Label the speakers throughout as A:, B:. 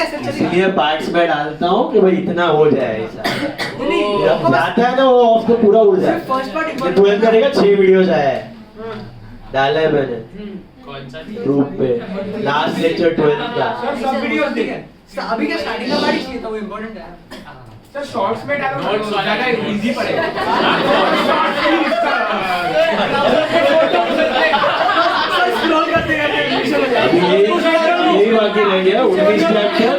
A: इसलिए पार्ट्स में डालता हूँ कि भाई इतना हो जाए ऐसा। जब जाता है ना वो ऑफ तो पूरा उड़ जाए। 12 करेगा 6 वीडियोस आया है, डाला है मैंने ग्रुप पे, लास्ट लेक्चर 12 का।
B: सब वीडियोस देखें। अभी क्या स्टार्टिंग का पार्ट ही चाहिए था, वो इम्पोर्टेंट है सर। शॉर्ट्स में डालो, नोट्स वाला इजी पड़ेगा। स्क्रॉल करते
A: यही बाकी रह गया 19 चैप्टर,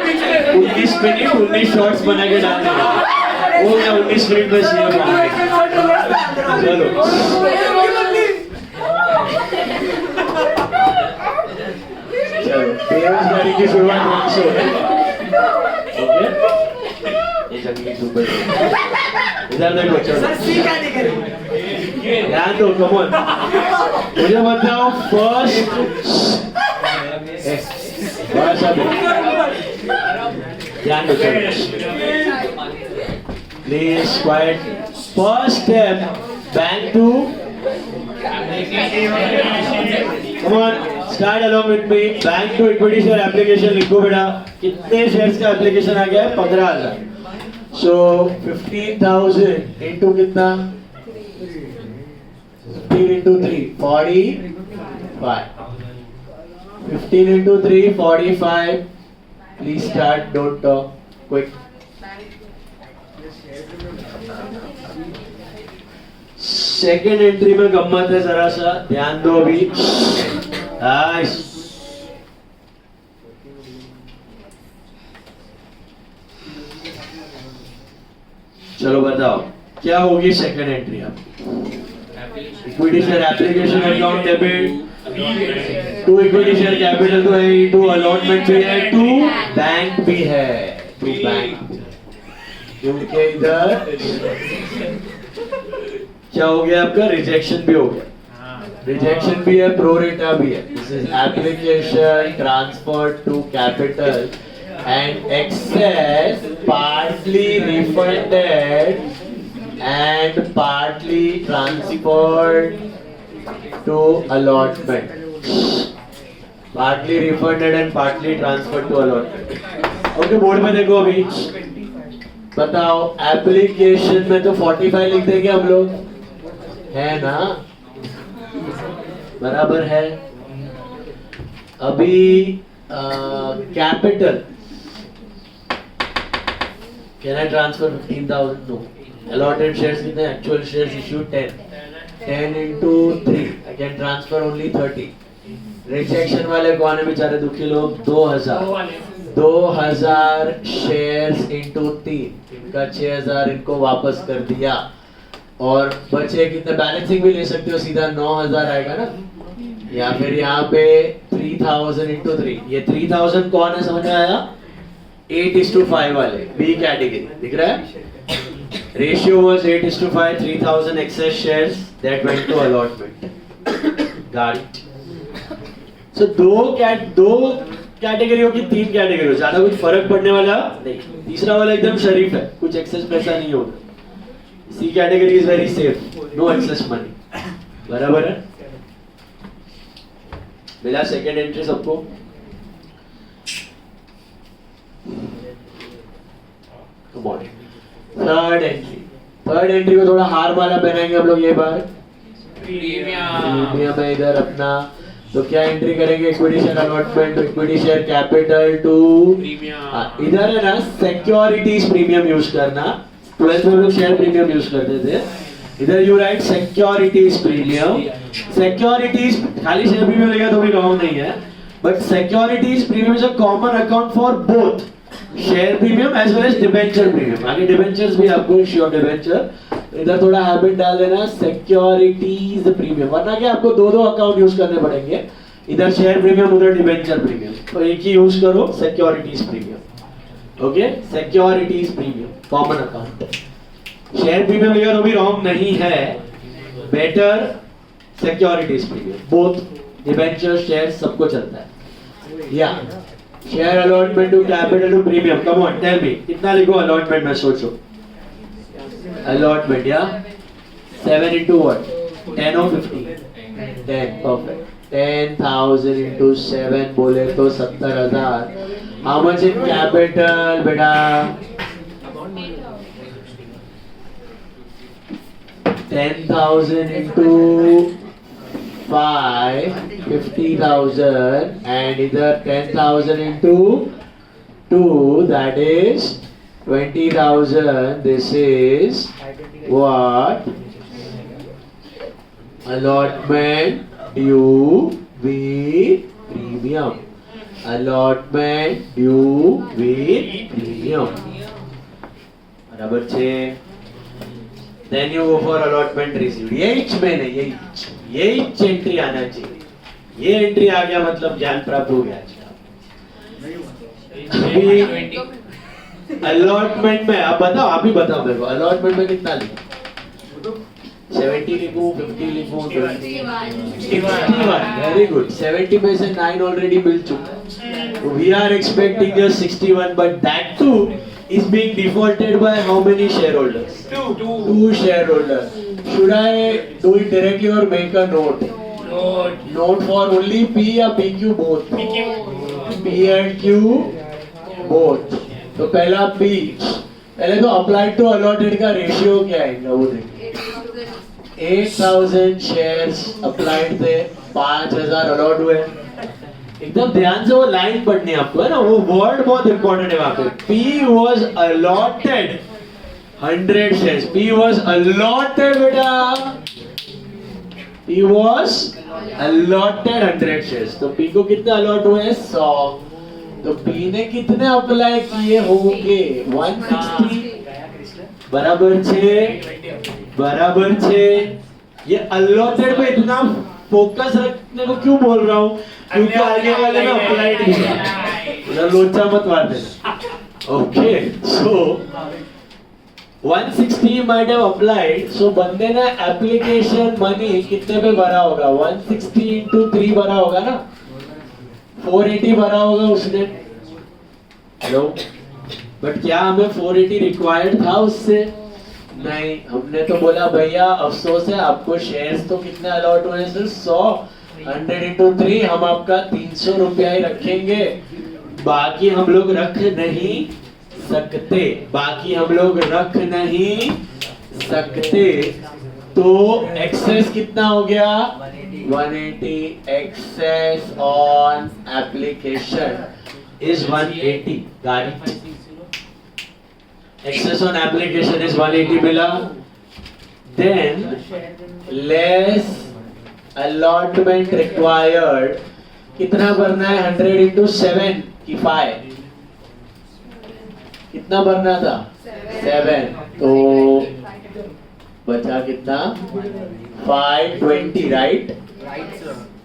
A: 19 मिनट 19 शॉर्ट्स बना के डाल देंगे। वो क्या 19 मिनट में शेयर करेंगे। चलो बेरोजगारी की शुरुआत वहां से है। ओके, ये जंगली सुपर इधर देखो। चलो ध्यान दो, कम ऑन। मुझे बताओ फर्स्ट ध्यान दो, please quiet. First step, bank to, come on, start along with me. Bank to equity share application लिखो बेटा। कितने शेयर्स का एप्लीकेशन आ गया है? 15,000। सो 15,000 इंटू कितना? 15 into 3 45। 15 into 3 45। Please start, don't talk, quick. Second entry में गम्मत है, जरा सा ध्यान दो अभी। चलो बताओ क्या होगी सेकेंड एंट्री आपकी? Equity share application account debit to equity share capital तो है, टू अलॉटमेंट भी है, टू बैंक भी है, टू बैंक। क्योंकि इधर क्या हो गया आपका? रिजेक्शन भी हो गया। रिजेक्शन भी है, प्रोरेटा भी है। This is application transfer to capital and excess partly refunded and partly transferred to allotment. Partly refunded and partly transferred to allotment. Okay, board में देखो अभी। बताओ एप्लीकेशन में तो 45 लिख देंगे हम लोग, है ना? बराबर है। अभी capital can I transfer 15,000? No. Allotted shares कितने? Actual shares issued 10 into 3 I can transfer only 30। Rejection वाले कौन है बेचारे दुखी लोग? 2,000 शेयर्स इंटू 3, इनका 6,000 इनको वापस कर दिया। और बचे कितने? बैलेंसिंग भी ले सकते हो, सीधा 9,000 आएगा ना। या फिर यहाँ पे 3,000 इंटू 3, ये 3,000 कौन है समझ में आया? 8:5 वाले, बी कैटेगरी दिख रहा है। Ratio was 8:5, 3,000 excess shares that went to allotment. Got it. So दो कैटेगरी होगी, 3 कैटेगरी हो, ज्यादा कुछ फर्क पड़ने वाला नहीं। तीसरा वाला एकदम शरीफ है, कुछ एक्सेस पैसा नहीं होगा। C category is very safe, no excess money. बराबर है? मिला सेकेंड एंट्री सबको? थर्ड एंट्री को थोड़ा हार वाला पहनाएंगे हम लोग ये बार। प्रीमियम है इधर अपना, तो क्या एंट्री करेंगे? Equity share allotment to equity share capital to इधर है ना सिक्योरिटीज प्रीमियम यूज करना। 12th में हम लोग शेयर प्रीमियम यूज करते थे। इधर you write securities premium. Securities खाली शेयर प्रीमियम लिखा तो भी रॉन्ग नहीं है, but securities premium is a common account for both share premium as well as debenture premium. आगे डिबेंचर्स भी आपको इश्यू ऑफ डिबेंचर, इधर थोड़ा हैबिट डाल देना सिक्योरिटीज प्रीमियम, वरना क्या आपको दो अकाउंट यूज करने पड़ेंगे, इधर शेयर प्रीमियम उधर डिबेंचर प्रीमियम। तो एक ही यूज करो securities premium. Okay, securities premium common account. Share premium लिखा तो भी रॉन्ग नहीं है, better securities premium, both debenture share सबको चलता है। या share allotment to capital to premium, come on tell me कितना लिखो अलॉटमेंट में, सोचो allotment, yeah? 7 into what? 10 or 50? 10, perfect. 10,000 into 7 बोले तो 70,000 How much in capital, beta? 10,000 into 5, 50,000, and either 10,000 into 2, that is 20,000. This is what? Allotment due with premium. Allotment due with premium. बराबर छे. Then you go for allotment received. यही में नहीं, यही entry आना चाहिए. ये एंट्री आ गया मतलब ज्ञान प्राप्त हो गया. अलॉटमेंट में आप बताओ, आप ही बताओ मेरे को, अलॉटमेंट में कितना लिखूं? 70 लिखूं, 50 लिखूं, 61. Very good. 70 में से 9 ऑलरेडी मिल चुका है. We are expecting just 61, but that too is being defaulted by how many shareholders? Two shareholders. Should I do it directly or make a note? Note for only P या PQ both? P and Q both. तो पहला P, पहले तो applied to allotted का ratio क्या आएगा वो देखिए. 8,000 शेयर्स अप्लाइड थे, 5,000 अलॉट हुए. एकदम ध्यान से वो लाइन पढ़नी है आपको, है ना. वो वर्ड बहुत इंपॉर्टेंट है वहां पे. P was allotted 100 shares. P was allotted बेटा. P was allotted 100 shares. तो P को कितने अलॉट हुए? 100. तो P ने कितने अप्लाई किए होंगे? 160 बराबर 6. ये allotted पे इतना फोकस रखने को क्यों बोल रहा हूँ? क्योंकि आगे वाले में अप्लाइड किया. लोचा मत मार देना. Okay, so 160 might have applied. So बंदे ने एप्लीकेशन मनी कितने पे भरा होगा? 160 into 3 भरा होगा ना. 480 भरा होगा उसने. हेलो, बट क्या हमें 480 रिक्वायर्ड था उससे? नहीं. हमने तो बोला भैया अफसोस है, आपको शेयर्स तो कितने अलॉट हुए? सिर्फ 100. 100 into 3 हम आपका 300 रुपया ही रखेंगे, बाकी हम लोग रख नहीं सकते. तो एक्सेस कितना हो गया? 180. Excess on application is 180. got it? Excess on application is 180 मिला. Then less allotment required कितना भरना है? 100 into 7 की 5. कितना भरना था? 7. तो बचा कितना? 520, राइट?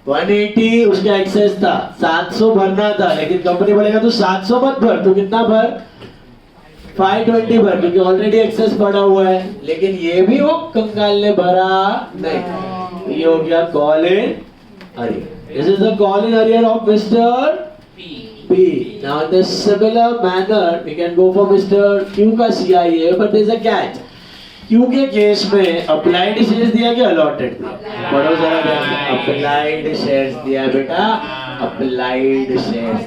A: 180 उसका एक्सेस था, 700 भरना था, लेकिन कंपनी बोलेगा तू 700 मत भर, तू कितना भर? 520 भर, क्योंकि ऑलरेडी एक्सेस पड़ा हुआ है. लेकिन ये भी वो कंगाल ने भरा नहीं. ये हो गया call in arrear. This is the call in arrear of mister P. Now in the similar manner we can go for Mr. Q का CIA, but there is a catch. Q के केस में applied shares दिया कि allotted दिया? पढ़ो जरा ध्यान से. अप्लाइड शेयर्स दिया बेटा, अप्लाइड शेयर्स.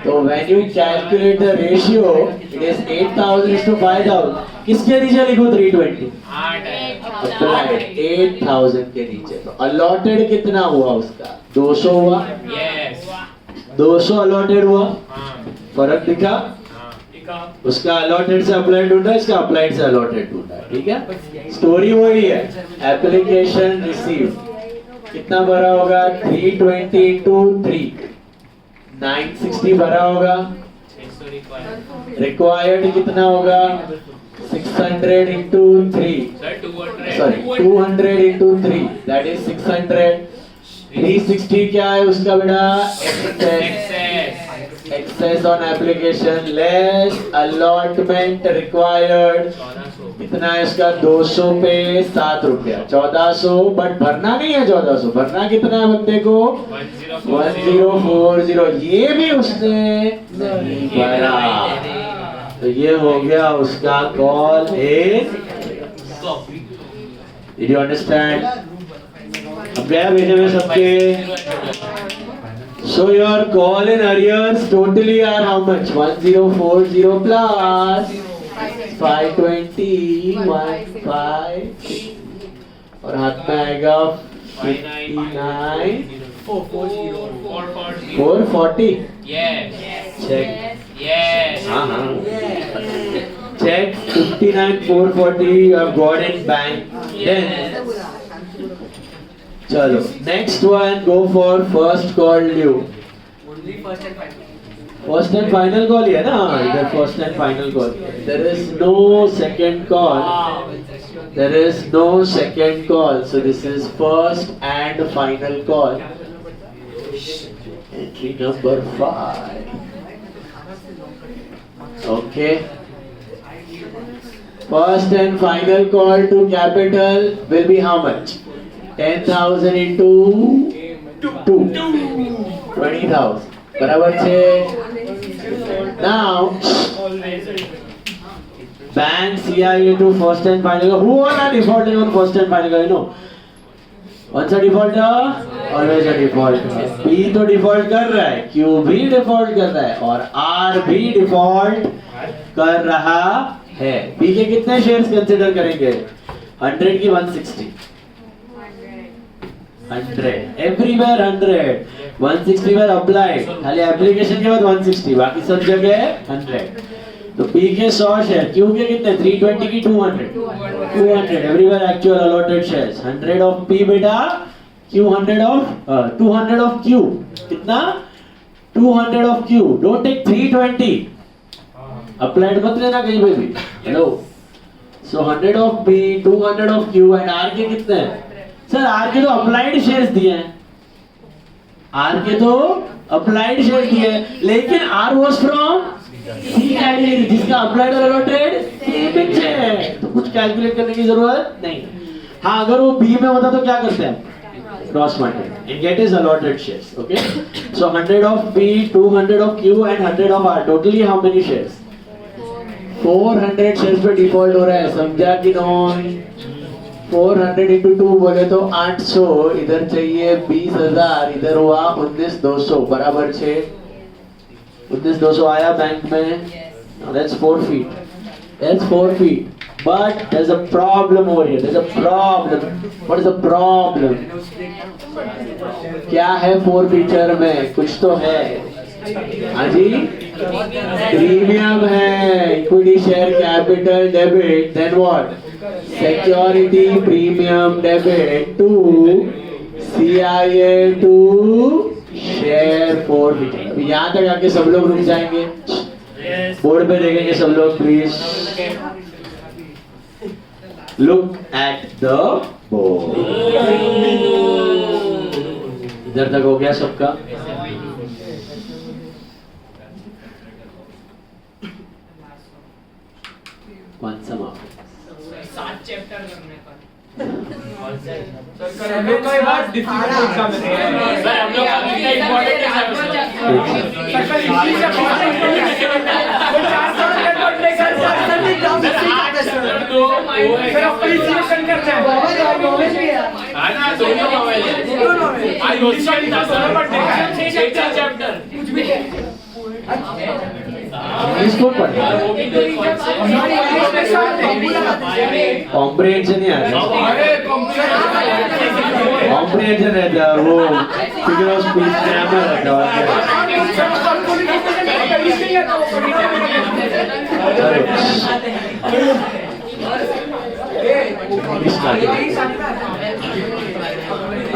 A: तो when you calculate the ratio, it is 8,000 to 5,000. किसके नीचे लिखो 320? अप्लाइड 8,000 के नीचे. तो अलॉटेड कितना हुआ उसका? 200 हुआ. 200 अलॉटेड हुआ. फर्क दिखा? उसका अलॉटेड से अप्लाइड ढूंढा, इसका अप्लाइड से अलॉटेड ढूंढा. ठीक है, स्टोरी वही है. एप्लीकेशन रिसीव कितना भरा होगा? 320 into 3 960 भरा होगा. रिक्वायर्ड कितना होगा? 600 into 3 sorry 200 into 3 that is 600. 360 क्या है उसका बेटा? Excess on application less allotment required. कितना है इसका? 200 पे 7 रुपया, 1400. बट भरना नहीं है 1400, भरना कितना है बंदे को? 1040. ये भी उसने नहीं भरा. तो ये हो गया उसका call in. Did you understand? अब गया भेजे में सबके So your call in arrears totally are how much? 1040 plus 520 15 और हाथ में आएगा 59 440 check हाँ हाँ check 59 440 you have got in bank. Then चलो next one go for first call due.
B: Only first and final.
A: First and final call है ना इधर first and final call. There is no second call. There is no second call. So this is first and final call. Entry number 5. Okay. First and final call to capital will be how much? 10,000 into 2. 20,000. बराबर छे. Now bank CIA to first and final. Who all are defaulting on first and final? You know. What's a defaulter? Always a defaulter. P तो default कर रहा है, Q भी default कर रहा है और R भी default कर रहा है. P के कितने shares consider करेंगे? 100 की 160. 100. Everywhere 100. 160 were applied. खाली application के बाद 160. बाकी सब जगह 100. तो P के 100 शेयर, Q के कितने? 320 की 200. 200. Everywhere actual allotted shares. 100 of P बेटा, Q 100 of 200 of Q. कितना? 200 of Q. Don't take 320. Applied मत लेना कहीं पे भी. Hello. So 100 of P, 200 of Q and R के कितने हैं? सर R के तो applied shares दिए हैं. R के तो applied shares दिए हैं, लेकिन R was from C category जिसका applied और allotted same है, तो कुछ calculate करने की जरूरत नहीं. हाँ अगर वो B में होता तो क्या करते हैं? Cross multiply and get his allotted shares. Okay. So 100 of P, 200 of Q and 100 of R. Totally how many shares? 400 shares पे default हो रहा है. समझा कि नहीं? 400 into 2 बोले तो 800. इधर चाहिए 20,000. इधर हुआ 19,200 बराबर 6. 19,200 आया बैंक में. Now that's 4 feet. That's 4 feet. But there's a problem over here. There's a problem. What is the problem? क्या है 4 फीचर में? कुछ तो है. हाँ जी? प्रीमियम है. Equity share capital debit. Then what? Security premium debit to CIA to share 4 feature. अभी यहाँ तक आके सब लोग रुक जाएंगे. बोर्ड पे देखेंगे सब लोग please. Look at the board. इधर तक हो गया सबका. कौन सा माफ?
B: 7 चैप्टर करने का. सर हम लोग का ये बहुत डिफिकल्ट एग्जाम है. सर हम लोग का कितना इंपॉर्टेंट एग्जाम है. सर कल इंग्लिश का बहुत इंपॉर्टेंट है. वो 400 मिनट पढ़ लेगा सर. सर एग्जाम से सर अप्रिशिएशन करते हैं. नॉलेज भी है. हां ना दोनों नॉलेज है. आज इंग्लिश का 10 पढ़ने का 6 चैप्टर कुछ भी है.
A: इसको पढ़ना. कॉम्प्रिहेंशन नहीं आता. कॉम्प्रिहेंशन रहता है वो फिगर ऑफ स्पीच ग्रामर रहता है.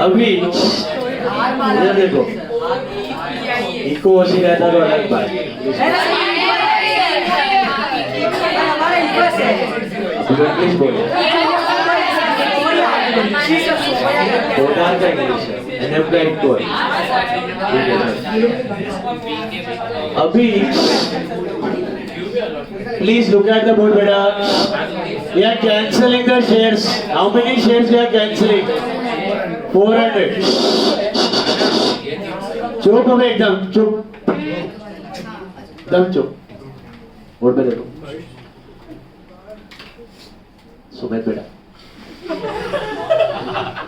A: अभी इधर देखो इको वैसी रहता तो अलग बात. इंग्लिश बोलो. बोलना का इंग्लिश है. एनएफ का इको है. अभी please look at the board beta. We are cancelling the shares. How many shares we are cancelling? 400. चुप हो गए एकदम चुप. एकदम चुप. बोर्ड पे देखो. सुमित बेटा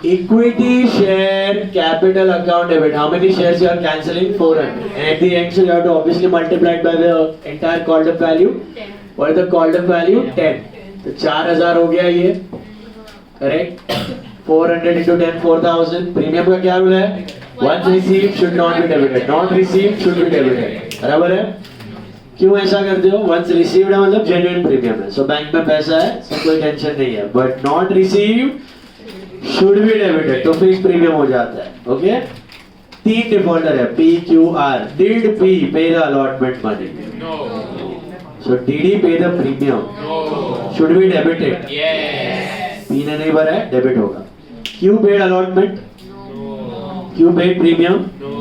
A: Equity share capital account debit. How many shares you are cancelling? 400. And at the end, so you have to obviously multiply it by the entire called up value. What is the called up value? 10. तो 4000 हो गया ये. Correct? 400 into 10, 4000. Premium का क्या rule है? Once received should not be debited. Not received should be debited. बराबर है? क्यों ऐसा करते हो? Once received है मतलब genuine premium है. So बैंक में पैसा है, so कोई टेंशन नहीं है. But not received should be debited. तो फिक्स प्रीमियम हो जाता है. ओके? तीन डिफॉल्टर है. P, Q, R. Did P pay the allotment money?
C: No.
A: So did he pay the premium?
C: No.
A: Should be debited.
C: Yes.
A: P ने नहीं भरा है, डेबिट होगा. Q paid allotment?
C: No.
A: Q paid premium?
C: No.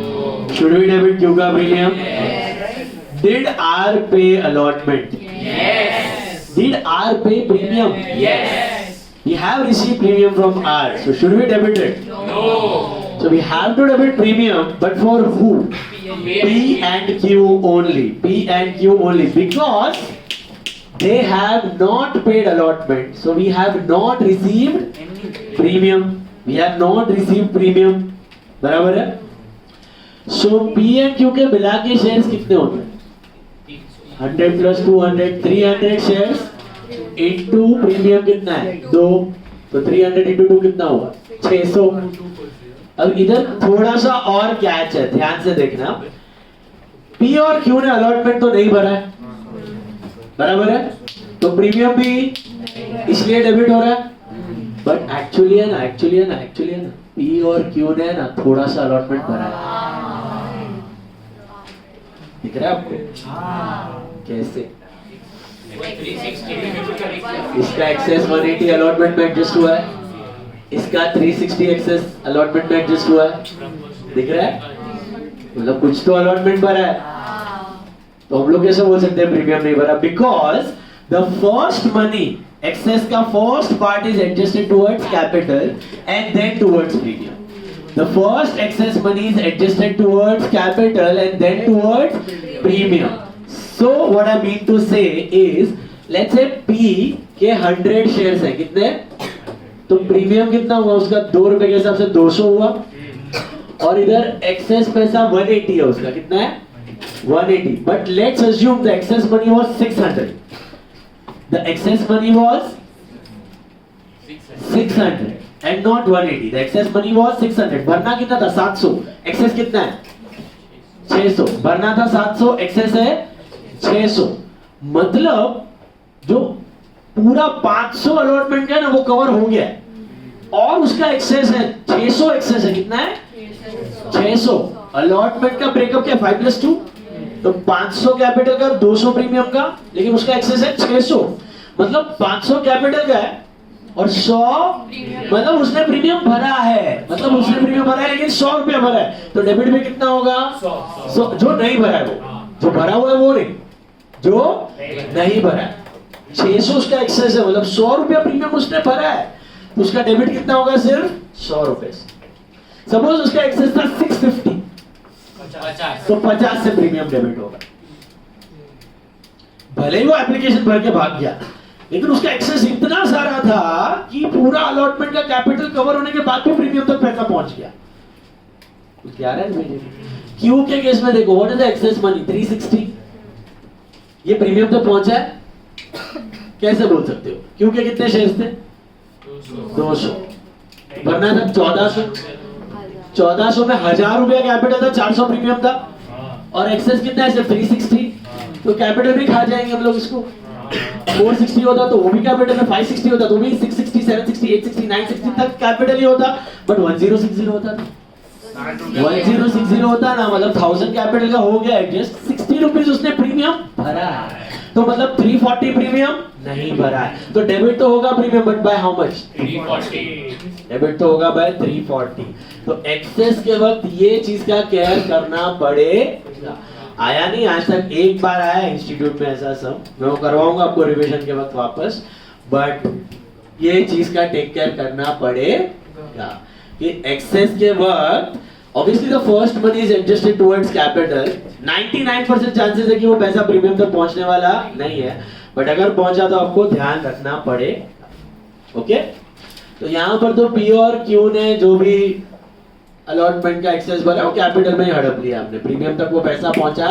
A: Should we debit Q का premium?
C: Yes.
A: Did R pay allotment?
C: Yes.
A: Did R pay premium?
C: Yes.
A: We have received premium from R, so should we debit it?
C: No.
A: So we have to debit premium, but for who? P and Q only. P and Q only, because they have not paid allotment. So we have not received premium. We have not received premium. बराबर है? So P and Q के मिला के shares कितने होते हैं? 100 plus 200, 300 shares into premium कितना है? 2. तो 300 into 2 कितना हुआ? 600. अब इधर थोड़ा सा और कैच है, ध्यान से देखना. P और Q ने अलॉटमेंट तो नहीं भरा है, बराबर है? तो प्रीमियम भी इसलिए डेबिट हो रहा है. बट एक्चुअली है ना, P और Q ने ना थोड़ा सा अलॉटमेंट भरा है. दिख रहा है आपको? कैसे?
C: 360.
A: इसका एक्सेस 180 अलॉटमेंट में एडजस्ट हुआ है, इसका 360 एक्सेस अलॉटमेंट में एडजस्ट हुआ है. दिख रहा है? मतलब कुछ तो अलॉटमेंट भरा है. तो हम लोग कैसे बोल सकते हैं प्रीमियम नहीं भरा? Because the first money, excess का first part is adjusted towards capital and then towards premium. The first excess money is adjusted towards capital and then towards premium. So what I mean to say is, let's say P के 100 shares हैं, कितने? तो premium कितना हुआ उसका? 2 रुपए के हिसाब से 200 हुआ. और इधर excess पैसा 180 है उसका. कितना है? 180. But let's assume the excess money was 600. The excess money was 600. And not 180. The excess money was 600. भरना कितना था? 700. Excess कितना है? 600. भरना था 700. Excess है 600. मतलब जो पूरा 500 अलॉटमेंट का ना वो कवर हो गया है. और उसका एक्सेस है 600. एक्सेस है कितना है? 600. अलॉटमेंट का ब्रेकअप क्या? 5+2. तो 500 कैपिटल का, 200 प्रीमियम का, लेकिन उसका एक्सेस है 600. मतलब 500 कैपिटल का है और 100 मतलब उसने प्रीमियम भरा है, लेकिन 100 रुपया भरा है. तो डेबिट में कितना होगा? 100. जो नहीं भरा है वो, जो भरा हुआ है वो नहीं, जो नहीं भरा है. 600 उसका एक्सेस है, मतलब 100 रुपया प्रीमियम उसने भरा है. तो उसका डेबिट कितना होगा? सिर्फ 100 रुपए. सपोज उसका एक्सेस था 650, तो 50 से प्रीमियम डेबिट होगा. भले ही वो एप्लीकेशन भर के भाग गया, लेकिन उसका एक्सेस इतना सारा था कि पूरा अलॉटमेंट का कैपिटल कवर होने के बाद भी प्रीमियम तक पैसा पहुंच गया. क्या है क्यू के केस में देखो, what is the excess money? 360. ये प्रीमियम तक पहुंचा है. कैसे बोल सकते हो? क्यू के कितने शेयर्स थे? 200. भरना था 1400. 1400 में 1000 रुपया कैपिटल था, 400 प्रीमियम था, और एक्सेस कितना है? सिर्फ 360. तो कैपिटल भी खा जाएंगे हम लोग इसको. 460 होता तो वो भी कैपिटल में, 560 होता तो भी 660, 760, 860, 960 तक कैपिटल ही होता. बट 1060 होता था. 1060 होता ना, मतलब 1000 कैपिटल का हो गया एडजस्ट. 60 रुपीज उसने प्रीमियम भरा है, तो मतलब 340 प्रीमियम नहीं भरा है. तो डेबिट तो होगा premium, but by how much?
C: 340.
A: Debit तो होगा बाय 340. तो एक्सेस के वक्त ये चीज का केयर करना पड़ेगा. आया नहीं आज तक, एक बार आया इंस्टीट्यूट में ऐसा सब, मैं वो करवाऊंगा आपको रिवीजन के वक्त वापस. बट ये चीज का टेक केयर करना पड़ेगा कि एक्सेस के वक्त obviously the first money is adjusted towards capital. 99% chances है कि वो पैसा प्रीमियम तक पहुंचने वाला नहीं है, बट अगर पहुंचा तो आपको ध्यान रखना पड़ेगा. ओके, तो यहाँ पर तो पी और क्यू ने जो भी अलॉटमेंट का एक्सेस भरा वो कैपिटल में ही हड़प लिया हमने, प्रीमियम तक वो पैसा पहुंचा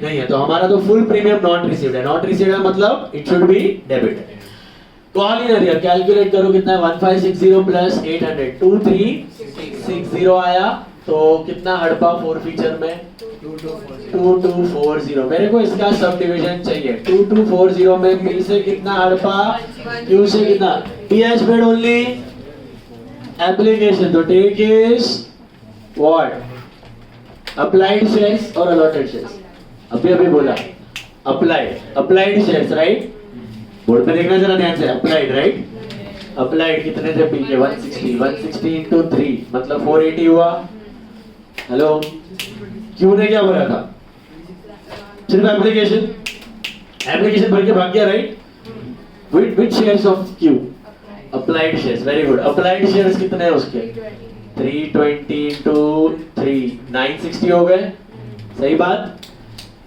A: नहीं है, तो हमारा तो फुल प्रीमियम नॉट रिसीव्ड है। नॉट रिसीव्ड है मतलब it should be debit. Call in arrear calculate करो कितना है, 1560 प्लस 800 2360 आया, तो कितना हड़पा फोर फीचर में 2240। मेरे को इसका सब डिवीजन चाहिए। 2240 में पी से कितना हड़पा, क्यू से कितना, P has paid only application, तो take is what, applied shares और अलॉटेड शेयर्स। अभी बोला अप्लाइड शेयर्स राइट, बोर्ड पे देखना जरा ध्यान से, अप्लाइड राइट, अप्लाइड कितने थे पी के 160 into 3 मतलब 480 हुआ। हेलो, क्यू ने क्या भरा था, सिर्फ एप्लीकेशन भर के भाग गया right. Which shares of Q, applied shares, very good. Applied shares कितने हैं उसके, 320 into 3 960 हो गए, सही बात।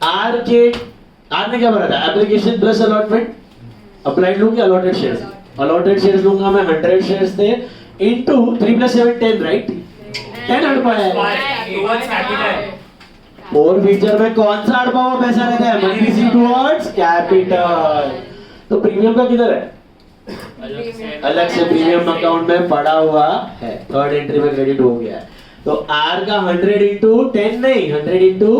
A: आर ने क्या भरा था, एप्लीकेशन प्लस अलॉटमेंट, अप्लाइड लूंगी अलॉटेड शेयर्स, अलॉटेड शेयर्स लूंगा मैं 100 शेयर्स थे इनटू 3 + 7 10 राइट, 10 हड़पा है। फोर फीचर में कौन सा हड़पा हुआ पैसा रहता है, मनी रिसीव टुवर्ड्स कैपिटल। तो प्रीमियम का किधर है, अलग से प्रीमियम अकाउंट में पड़ा हुआ है, थर्ड एंट्री में क्रेडिट हो गया है। तो आर का 100 into 10 नहीं, 100 into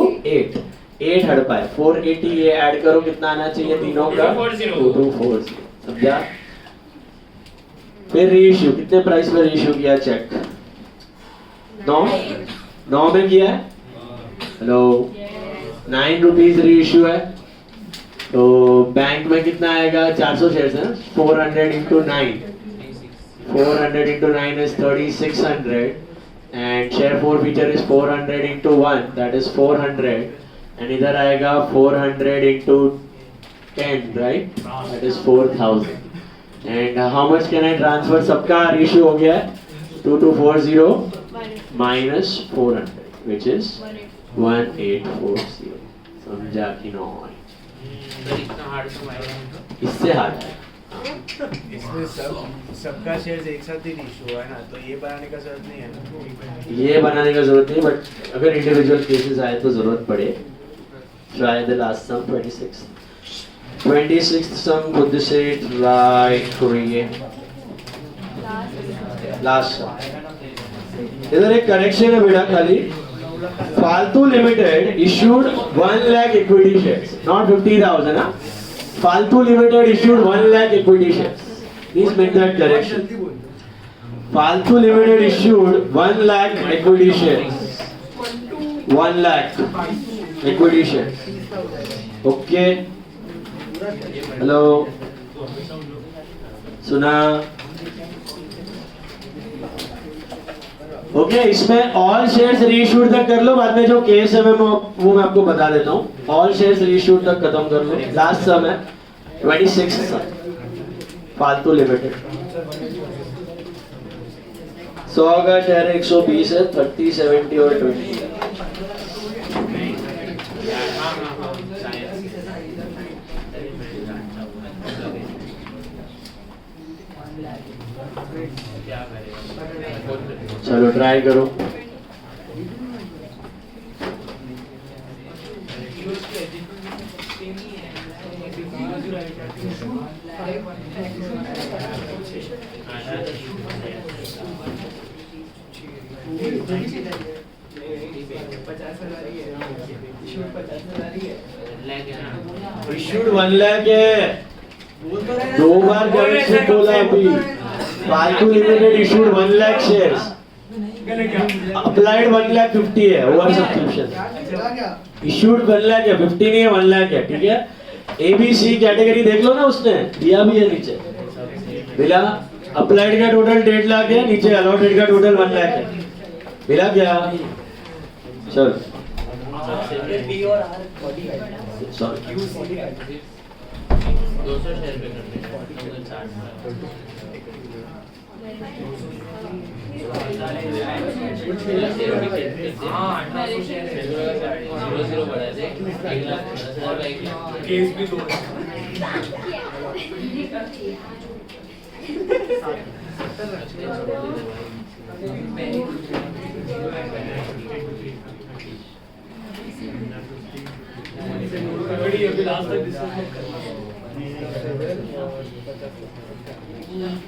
A: 8 हड़पा है, 480। ये ऐड करो कितना आना चाहिए तीनों का, 2240, समझा। फिर रीइश्यू, कितने प्राइस में रीइश्यू किया चेक, 9 में किया है। हेलो, 9 रुपीज रीइश्यू है, तो बैंक में कितना आएगा, 400 शेयर्स है, 400 into 9, 400 into 9 is 3600 and share forfeiture is 400 into 1 that is 400 and इधर आएगा 400 into 10 right, that is 4000 and how much can I transfer, सबका रेशियो हो गया है 2240 minus 400 which is 1840, समझा कि नहीं, इससे हार्ड है।
D: इसमें सबका शेयर्स एक साथ ही इशू है ना, तो ये बनाने का जरूरत नहीं है ना,
A: ये बनाने का जरूरत नहीं, बट अगर इंडिविजुअल केसेस आए तो जरूरत पड़े। Try the last sum 26th sum, खुद से ट्राई करिए लास्ट सम। इधर एक करेक्शन है बेटा, खाली Faltu limited issued 1 lakh equity shares, not 50,000 ना, Faltu limited issued 1 lakh equity shares, please make that correction. Faltu limited issued 1 lakh equity shares, 1 lakh equity shares, okay. Hello, सुना, ओके इसमें ऑल शेयर्स रीइश्यूड तक कर लो, बाद में जो केस है वो मैं आपको बता देता हूँ। ऑल शेयर्स रीइश्यूड तक खत्म कर लो। लास्ट सम है 26 सम, फालतू लिमिटेड 100 का शेयर 120 है, 30 70 और 20। चलो ट्राई करो। इश्यूड 1 लाख है, 2 बार करेक्शन बोला अभी। फालतू limited issued 1 lakh shares, applied 1,50,000 है, ओवर सब्सक्रिप्शन। इश्यूड 1 लाख है, 50 नहीं है, 1 लाख है, ठीक है। ABC कैटेगरी देख लो ना, उसने दिया भी है नीचे, मिला। अप्लाइड का टोटल 1.5 लाख है, नीचे अलॉटेड का टोटल 1 लाख है, मिला क्या? चल सॉरी
C: 200 शेयर पे करने
B: केस भी 2 अभी लास्ट तक डिस्कस मत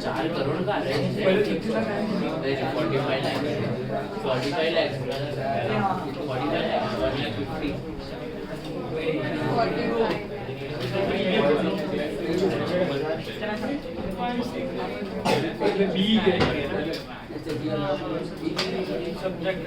C: चार करोड़ का है
B: पहले 50 लाख आए
C: 45 लाख 45 लाख 45 लाख 150
B: पहले बी के सब्जेक्ट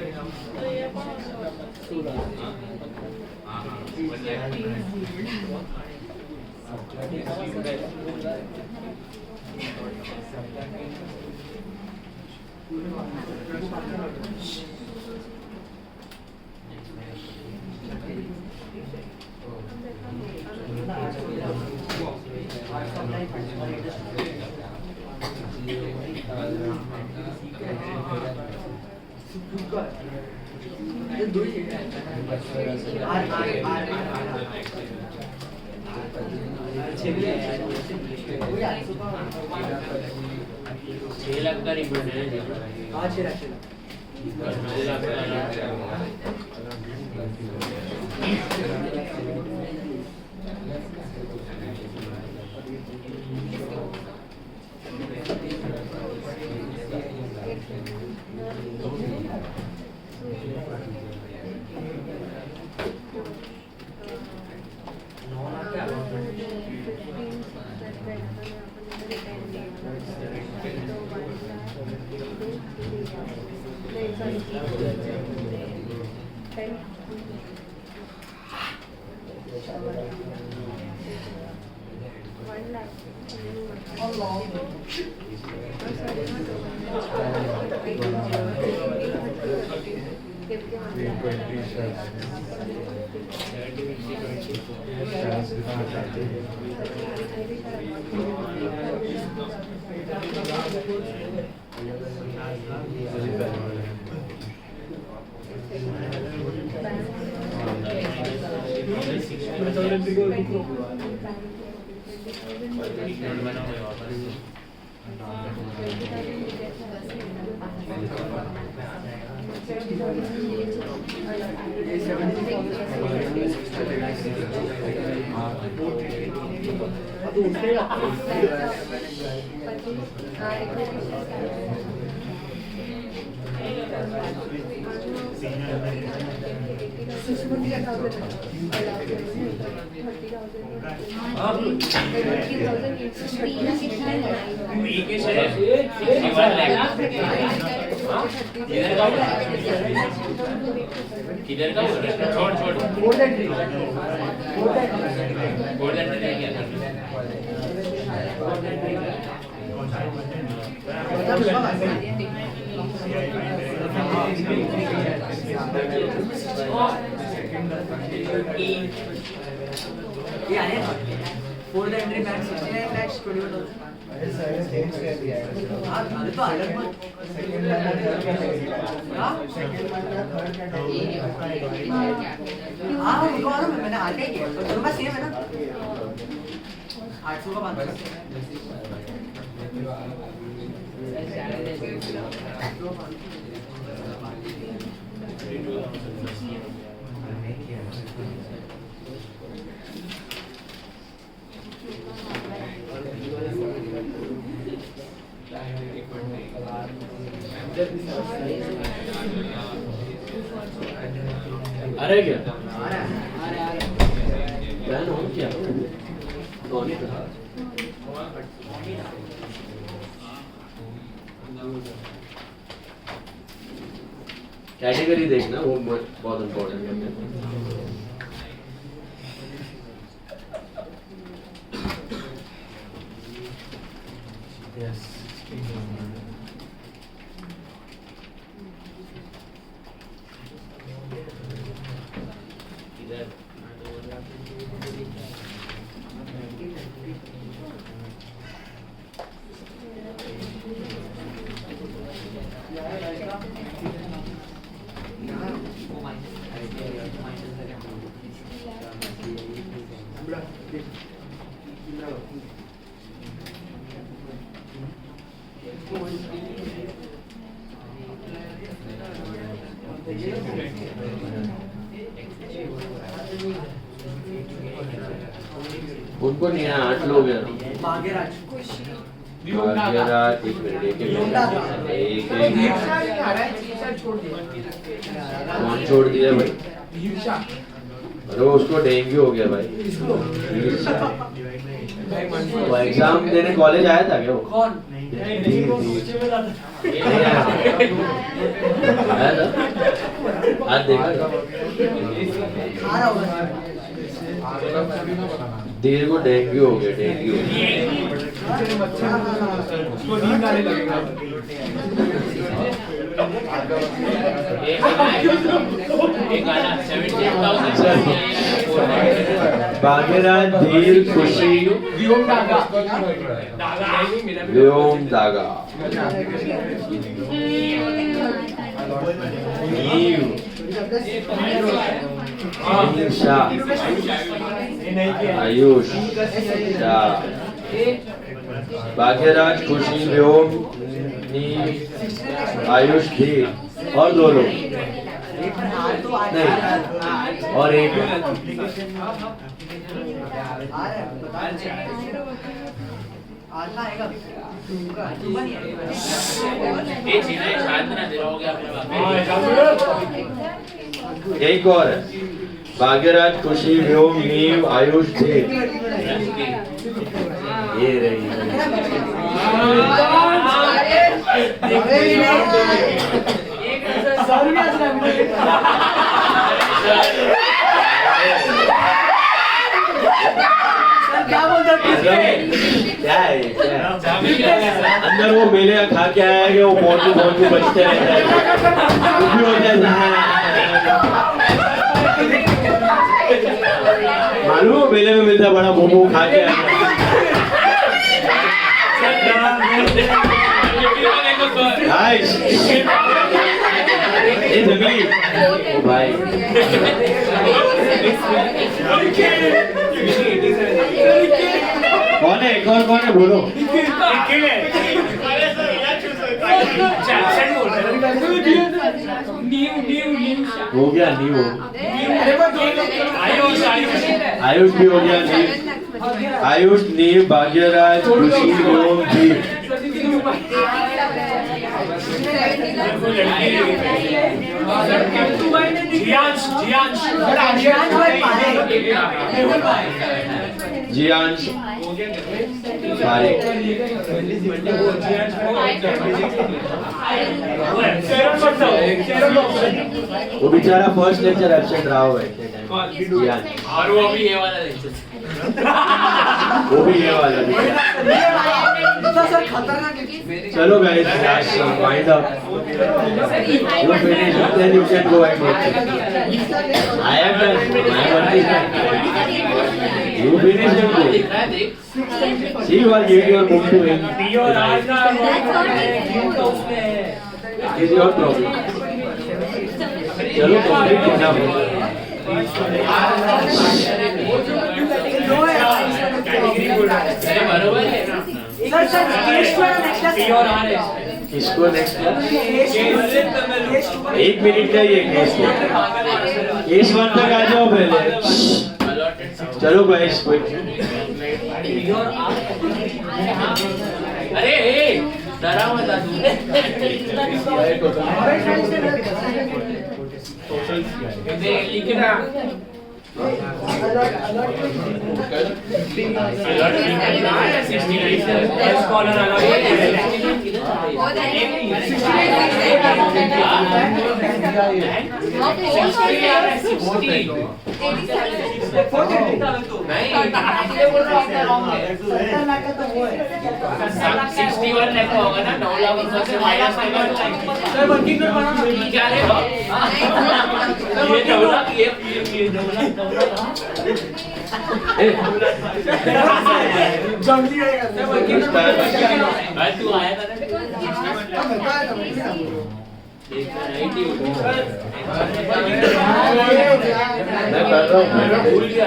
C: छह लाख का रिबन है
B: आज लाख
C: 9 लाख का किधर का छोड़ छोड़
B: more than 3
C: गोल्डन ट्री क्या
B: more than 3 max 69 lakhs 21,000 अरे तो अलग मत हाँ उनको मालूम है मैंने आगे किया तो दोनों का सेम है ना 800 का 500
A: अरे क्या बैन हो क्या कौन है कैटेगरी देखना वो बहुत इम्पोर्टेंट है उनको नहीं है, 8 लोग हैं।
B: भाग्यराज
A: भाग्यराज, एक मिनट, एक कौन छोड़ दिया भाई? अरे उसको डेंगू हो गया भाई। वो एग्जाम देने कॉलेज आया था क्या वो?
B: कौन?
A: आया था? आज देखा था?
B: आ रहा होगा।
A: धीर को डेंगू हो गया, डेंगू।
B: उसको नींद आने लगेगा।
C: एक गाना 17,000
A: भाग्यराज, धीर, खुशी,
B: व्योम दागा।
A: व्योम दागा, नीव, निशा, आयुष, शाह। भाग्यराज, खुशी, व्योम, नीव, आयुष, धीर और 2 लोग नहीं, और एक
C: ये चीजें शायद ना दे रहा हो गया अपने
A: एक और है। भाग्यराज, खुशी, व्योम, नीव, आयुष, धीर। ये रही।
B: क्या बोलते हो?
A: क्या है? अंदर वो मेले खा के आया है, वो मोटू बचते रहते हैं, कुछ भी होता है। मालूम है मेले में मिलता है बड़ा मोमो, खा के आया। ये जंगली ओ भाई, कौन है? एक और कौन है बोलो? हो गया नीव, आयुष भी हो गया नीव, आयुष, नीव, भाग्यराज, खुशी, व्योम, धीर। जियांश, वो बेचारा फर्स्ट लेक्चर एब्सेंट रहा हुआ है।
C: और वो भी ये वाला लेक्चर,
A: वो भी ये वाला भी।
B: सर खतरनाक है।
A: चलो guys, let's wind up. You finish, then you can go and watch it. I am done. My work is done. You finish and go.
C: दिख रहा है देख।
A: See, you are giving your book to him. It is your problem. चलो complete enough.
C: अरे बरोबर है ना।
A: किसको नेक्स्ट क्लास? 1 मिनट का ये केस है। केस 1 तक आ जाओ पहले। चलो गाइस, क्विक।
C: अरे डरा मत तू। लिखना होगा ना 9 लाख से माइनस क्या रहेगा ये 9 लाख ये 9 लाख
B: जल्दी आएगा।
C: तू आया था ना
A: मैं कर रहा हूँ।
C: भूल गया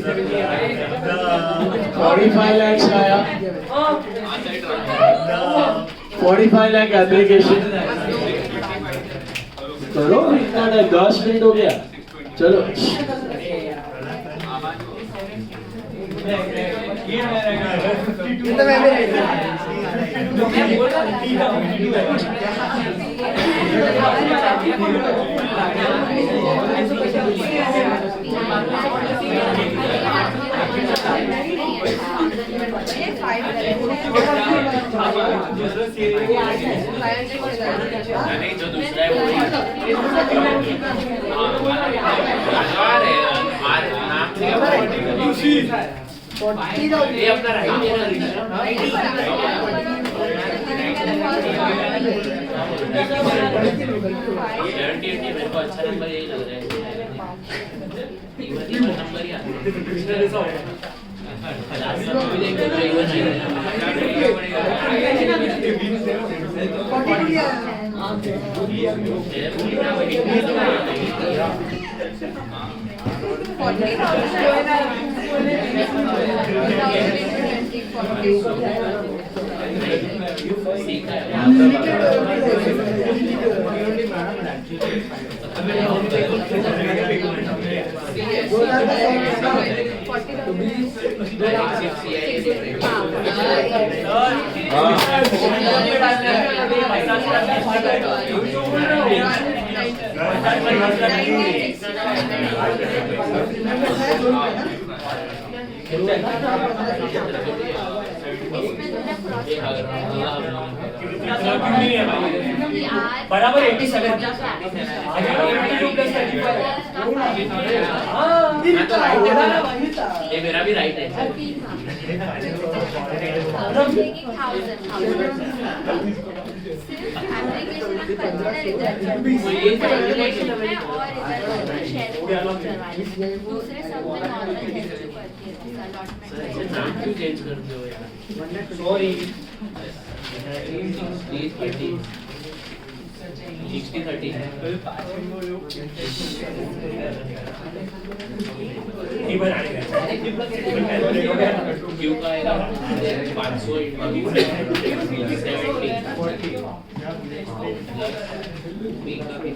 A: 45 lakhs आया 45 लाख एप्लीकेशन करो इतना 10 मिनट हो गया चलो
C: नहीं जो दूसरा है वो नाम ये अपना मेरे को अच्छा नंबर यही लग रहा है इवन नंबर ही आता
B: बराबर 87
C: ये मेरा भी राइट है
E: दूसरे सब में नॉर्मल
C: नाम क्यों चेंज करते हो यार
B: सॉरी
C: 60-30 क्यों का आएगा 500 70 B का भी